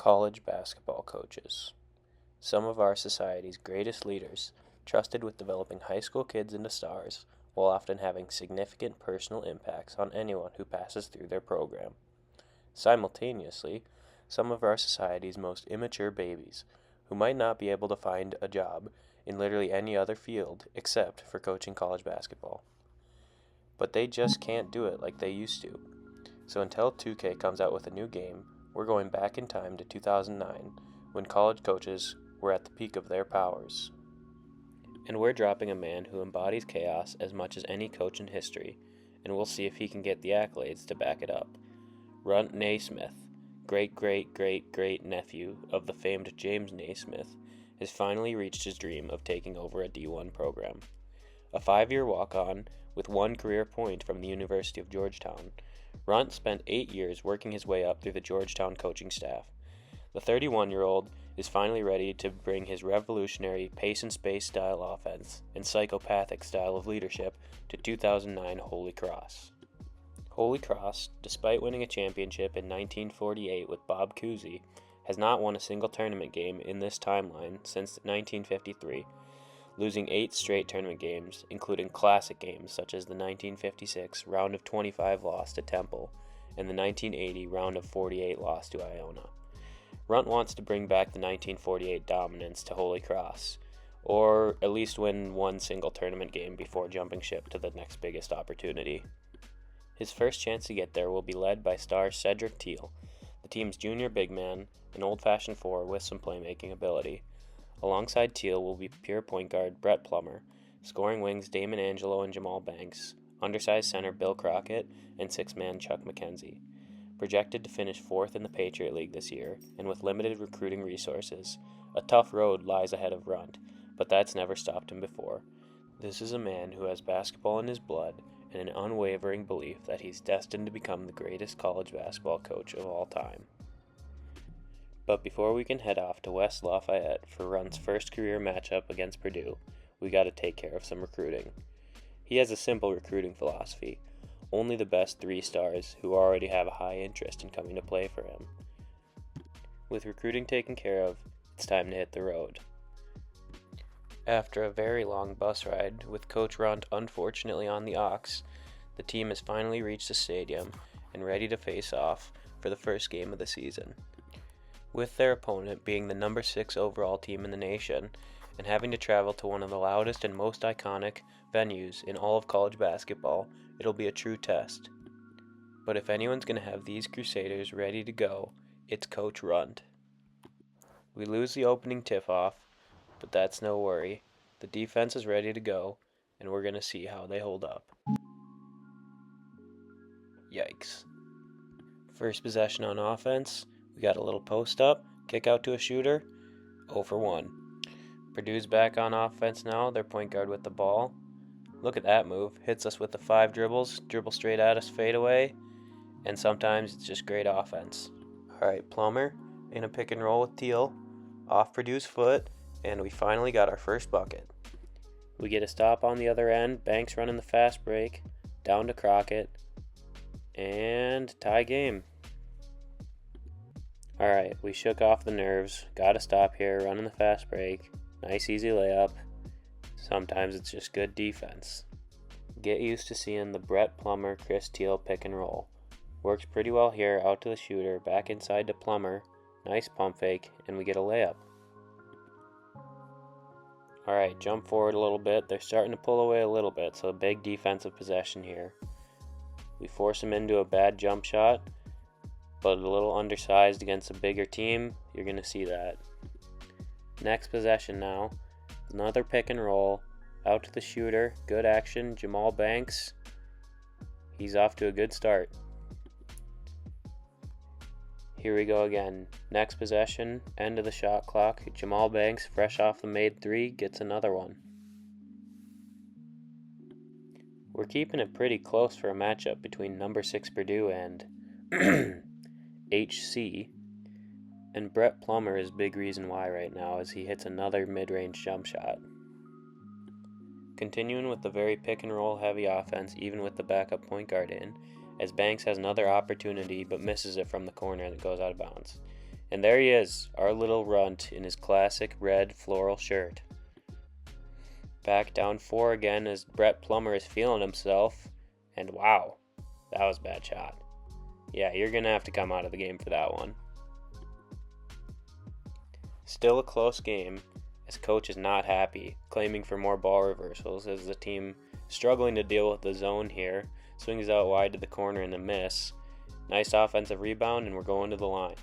College basketball coaches. Some of our society's greatest leaders, trusted with developing high school kids into stars, while often having significant personal impacts on anyone who passes through their program. Simultaneously, some of our society's most immature babies, who might not be able to find a job in literally any other field except for coaching college basketball. But they just can't do it like they used to. So until 2K comes out with a new game, we're going back in time to 2009, when college coaches were at the peak of their powers. And we're dropping a man who embodies chaos as much as any coach in history, and we'll see if he can get the accolades to back it up. Runt Naismith, great-great-great-great-nephew of the famed James Naismith, has finally reached his dream of taking over a D1 program. A 5-year walk-on with one career point from the University of Georgetown, Runt spent 8 years working his way up through the Georgetown coaching staff. The 31-year-old is finally ready to bring his revolutionary pace and space style offense and psychopathic style of leadership to 2009 Holy Cross. Holy Cross, despite winning a championship in 1948 with Bob Cousy, has not won a single tournament game in this timeline since 1953, losing 8 straight tournament games, including classic games such as the 1956 round of 25 loss to Temple and the 1980 round of 48 loss to Iona. Runt wants to bring back the 1948 dominance to Holy Cross, or at least win one single tournament game before jumping ship to the next biggest opportunity. His first chance to get there will be led by star Cedric Teal, the team's junior big man, an old-fashioned 4 with some playmaking ability. Alongside Teal will be pure point guard Brett Plummer, scoring wings Damon Angelo and Jamal Banks, undersized center Bill Crockett, and 6-man Chuck McKenzie. Projected to finish 4th in the Patriot League this year, and with limited recruiting resources, a tough road lies ahead of Runt, but that's never stopped him before. This is a man who has basketball in his blood and an unwavering belief that he's destined to become the greatest college basketball coach of all time. But before we can head off to West Lafayette for Runt's first career matchup against Purdue, we gotta take care of some recruiting. He has a simple recruiting philosophy: only the best 3 stars who already have a high interest in coming to play for him. With recruiting taken care of, it's time to hit the road. After a very long bus ride, with Coach Runt unfortunately on the aux, the team has finally reached the stadium and ready to face off for the first game of the season. With their opponent being the number 6 overall team in the nation and having to travel to one of the loudest and most iconic venues in all of college basketball, it'll be a true test. But if anyone's going to have these Crusaders ready to go, it's Coach Runt. We lose the opening tip-off, but that's no worry. The defense is ready to go, and we're going to see how they hold up. Yikes. First possession on offense, we got a little post up, kick out to a shooter, 0 for 1. Purdue's back on offense now, their point guard with the ball. Look at that move, hits us with the 5 dribbles, dribble straight at us, fade away, and sometimes it's just great offense. Alright, Plummer in a pick and roll with Teal, off Purdue's foot, and we finally got our first bucket. We get a stop on the other end, Banks running the fast break, down to Crockett, and tie game. Alright, we shook off the nerves, gotta stop here, running the fast break, nice easy layup. Sometimes it's just good defense. Get used to seeing the Brett Plummer, Chris Teal pick and roll. Works pretty well here, out to the shooter, back inside to Plummer, nice pump fake, and we get a layup. Alright, jump forward a little bit, they're starting to pull away a little bit, so a big defensive possession here. We force them into a bad jump shot, but a little undersized against a bigger team, you're going to see that. Next possession now, another pick and roll, out to the shooter, good action, Jamal Banks. He's off to a good start. Here we go again, next possession, end of the shot clock, Jamal Banks, fresh off the made 3, gets another one. We're keeping it pretty close for a matchup between number 6 Purdue and HC, and Brett Plummer is a big reason why right now as he hits another mid-range jump shot. Continuing with the very pick and roll heavy offense even with the backup point guard in, as Banks has another opportunity but misses it from the corner that goes out of bounds. And there he is, our little runt in his classic red floral shirt. Back down 4 again as Brett Plummer is feeling himself. And wow, that was a bad shot. Yeah, you're going to have to come out of the game for that one. Still a close game, as coach is not happy, claiming for more ball reversals as the team struggling to deal with the zone here. Swings out wide to the corner and a miss. Nice offensive rebound, and we're going to the line.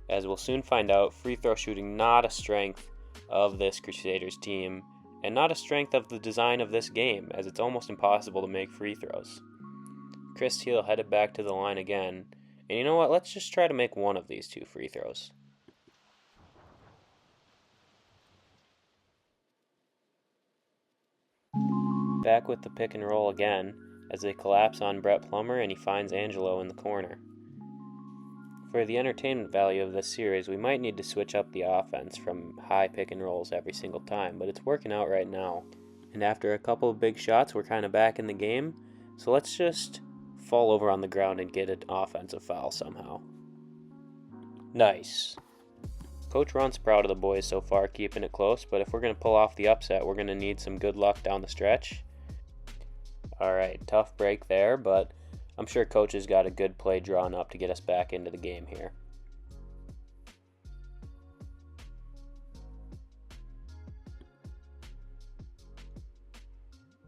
As we'll soon find out, free throw shooting not a strength of this Crusaders team, and not a strength of the design of this game, as it's almost impossible to make free throws. Chris Teal headed back to the line again, and you know what, let's just try to make one of these 2 free throws. Back with the pick and roll again, as they collapse on Brett Plummer and he finds Angelo in the corner. For the entertainment value of this series, we might need to switch up the offense from high pick and rolls every single time, but it's working out right now. And after a couple of big shots, we're kind of back in the game, so let's just fall over on the ground and get an offensive foul somehow. Nice. Coach Runt's proud of the boys so far, keeping it close, but if we're going to pull off the upset, we're going to need some good luck down the stretch. Alright, tough break there, but I'm sure Coach has got a good play drawn up to get us back into the game here.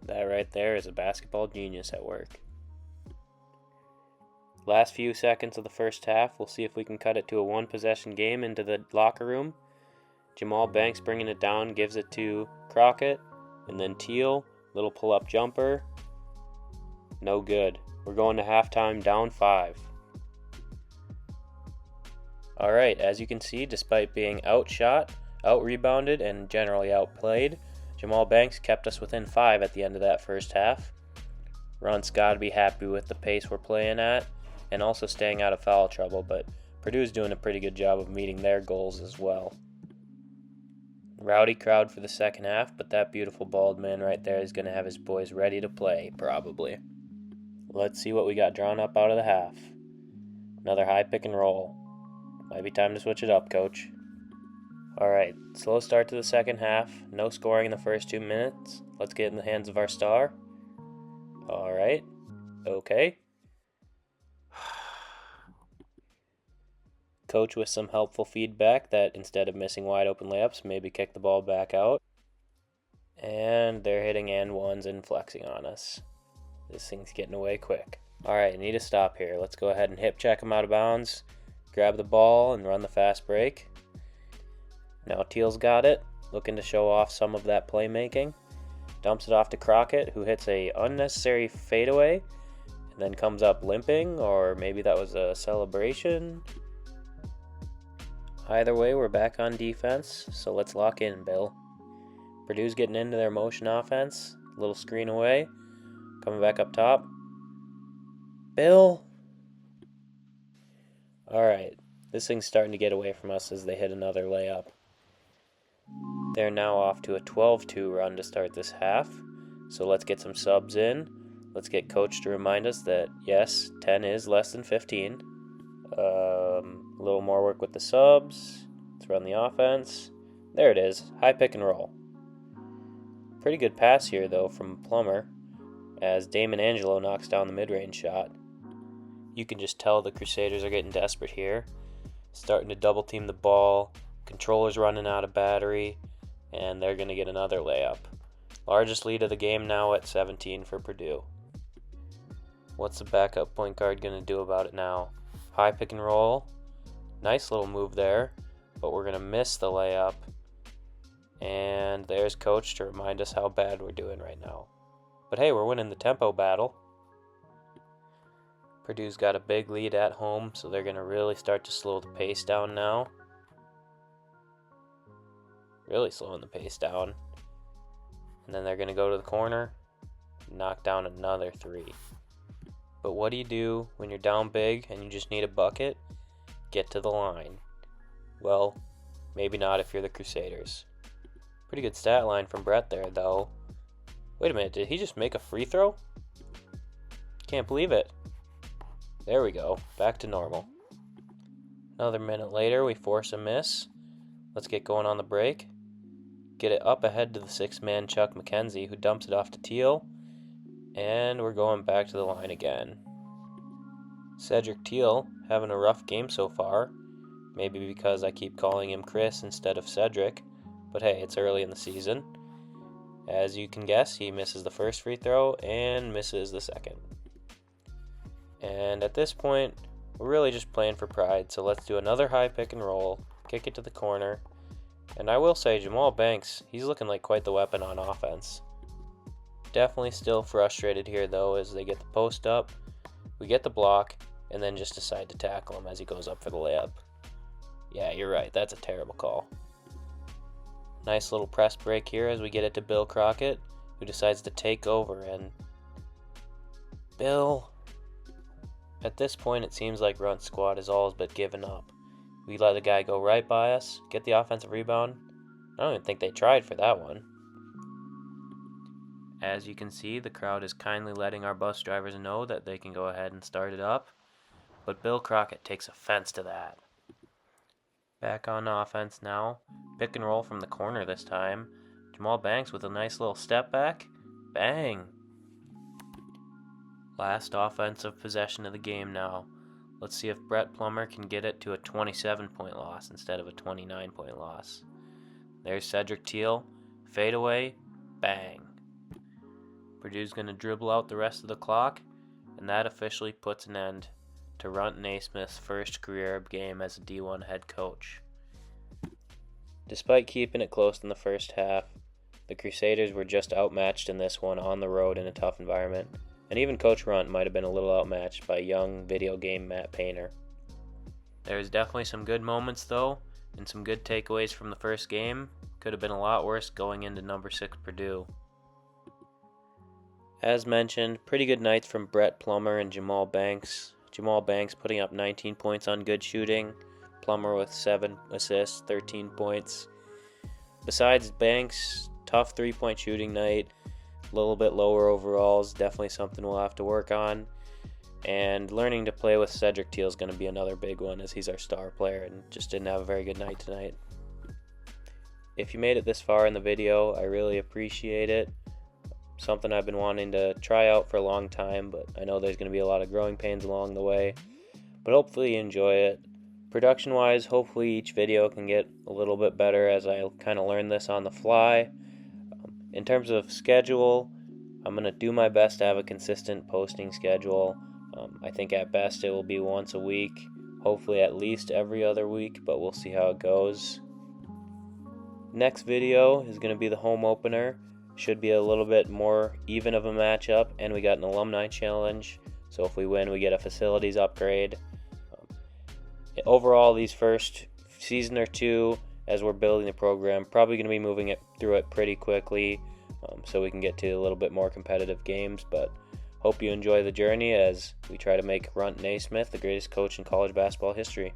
That right there is a basketball genius at work. Last few seconds of the first half, we'll see if we can cut it to a 1-possession game into the locker room. Jamal Banks bringing it down, gives it to Crockett, and then Teal, little pull-up jumper. No good. We're going to halftime down 5. Alright, as you can see, despite being outshot, out-rebounded, and generally outplayed, Jamal Banks kept us within 5 at the end of that first half. Runt's got to be happy with the pace we're playing at, and also staying out of foul trouble, but Purdue's doing a pretty good job of meeting their goals as well. Rowdy crowd for the second half, but that beautiful bald man right there is going to have his boys ready to play, probably. Let's see what we got drawn up out of the half. Another high pick and roll. Might be time to switch it up, Coach. Alright, slow start to the second half. No scoring in the first 2 minutes. Let's get in the hands of our star. Alright. Okay. Coach with some helpful feedback that instead of missing wide open layups, maybe kick the ball back out. And they're hitting and ones and flexing on us. This thing's getting away quick. Alright, I need to stop here. Let's go ahead and hip check him out of bounds. Grab the ball and run the fast break. Now Teal's got it, looking to show off some of that playmaking. Dumps it off to Crockett, who hits a unnecessary fadeaway, and then comes up limping, or maybe that was a celebration. Either way, we're back on defense, so let's lock in, Bill. Purdue's getting into their motion offense. A little screen away. Coming back up top. Bill! Alright, this thing's starting to get away from us as they hit another layup. They're now off to a 12-2 run to start this half, so let's get some subs in. Let's get Coach to remind us that, yes, 10 is less than 15. A little more work with the subs. Let's run the offense. There it is, high pick and roll. Pretty good pass here, though, from Plummer, as Damon Angelo knocks down the mid-range shot. You can just tell the Crusaders are getting desperate here. Starting to double team the ball. Controller's running out of battery, and they're going to get another layup. Largest lead of the game now at 17 for Purdue. What's the backup point guard going to do about it now? High pick and roll. Nice little move there, but we're going to miss the layup. And there's Coach to remind us how bad we're doing right now. But hey, we're winning the tempo battle. Purdue's got a big lead at home, so they're going to really start to slow the pace down now. Really slowing the pace down. And then they're going to go to the corner, knock down another 3. But what do you do when you're down big and you just need a bucket? Get to the line. Well, maybe not if you're the Crusaders. Pretty good stat line from Brett there, though. Wait a minute, did he just make a free throw? Can't believe it. There we go, back to normal. Another minute later, we force a miss. Let's get going on the break. Get it up ahead to the six-man Chuck McKenzie, who dumps it off to Teal. And we're going back to the line again. Cedric Teal having a rough game so far. Maybe because I keep calling him Chris instead of Cedric. But hey, it's early in the season. As you can guess, he misses the first free throw and misses the second. And at this point, we're really just playing for pride. So let's do another high pick and roll. Kick it to the corner. And I will say, Jamal Banks, he's looking like quite the weapon on offense. Definitely still frustrated here, though, as they get the post up. We get the block, and then just decide to tackle him as he goes up for the layup. Yeah, you're right. That's a terrible call. Nice little press break here as we get it to Bill Crockett, who decides to take over. And Bill, at this point, it seems like Runt's squad is all but given up. We let the guy go right by us, get the offensive rebound. I don't even think they tried for that one. As you can see, the crowd is kindly letting our bus drivers know that they can go ahead and start it up. But Bill Crockett takes offense to that. Back on offense now. Pick and roll from the corner this time. Jamal Banks with a nice little step back. Bang! Last offensive possession of the game now. Let's see if Brett Plummer can get it to a 27-point loss instead of a 29-point loss. There's Cedric Teal. Fade away. Bang! Purdue's going to dribble out the rest of the clock, and that officially puts an end to Runt Naismith's first career game as a D1 head coach. Despite keeping it close in the first half, the Crusaders were just outmatched in this one on the road in a tough environment, and even Coach Runt might have been a little outmatched by young video game Matt Painter. There's definitely some good moments though, and some good takeaways from the first game. Could have been a lot worse going into number 6 Purdue. As mentioned, pretty good nights from Brett Plummer and Jamal Banks. Jamal Banks putting up 19 points on good shooting. Plummer with 7 assists, 13 points. Besides Banks, tough 3-point shooting night. A little bit lower overalls, definitely something we'll have to work on. And learning to play with Cedric Teal is going to be another big one, as he's our star player and just didn't have a very good night tonight. If you made it this far in the video, I really appreciate it. Something I've been wanting to try out for a long time, but I know there's going to be a lot of growing pains along the way. But hopefully you enjoy it. Production-wise, hopefully each video can get a little bit better as I kind of learn this on the fly. In terms of schedule, I'm going to do my best to have a consistent posting schedule. I think at best it will be once a week, hopefully at least every other week, but we'll see how it goes. Next video is going to be the home opener. Should be a little bit more even of a matchup, and we got an alumni challenge, so if we win we get a facilities upgrade. Overall, these first season or two, as we're building the program, probably going to be moving through it pretty quickly, so we can get to a little bit more competitive games, but hope you enjoy the journey as we try to make Runt Naismith the greatest coach in college basketball history.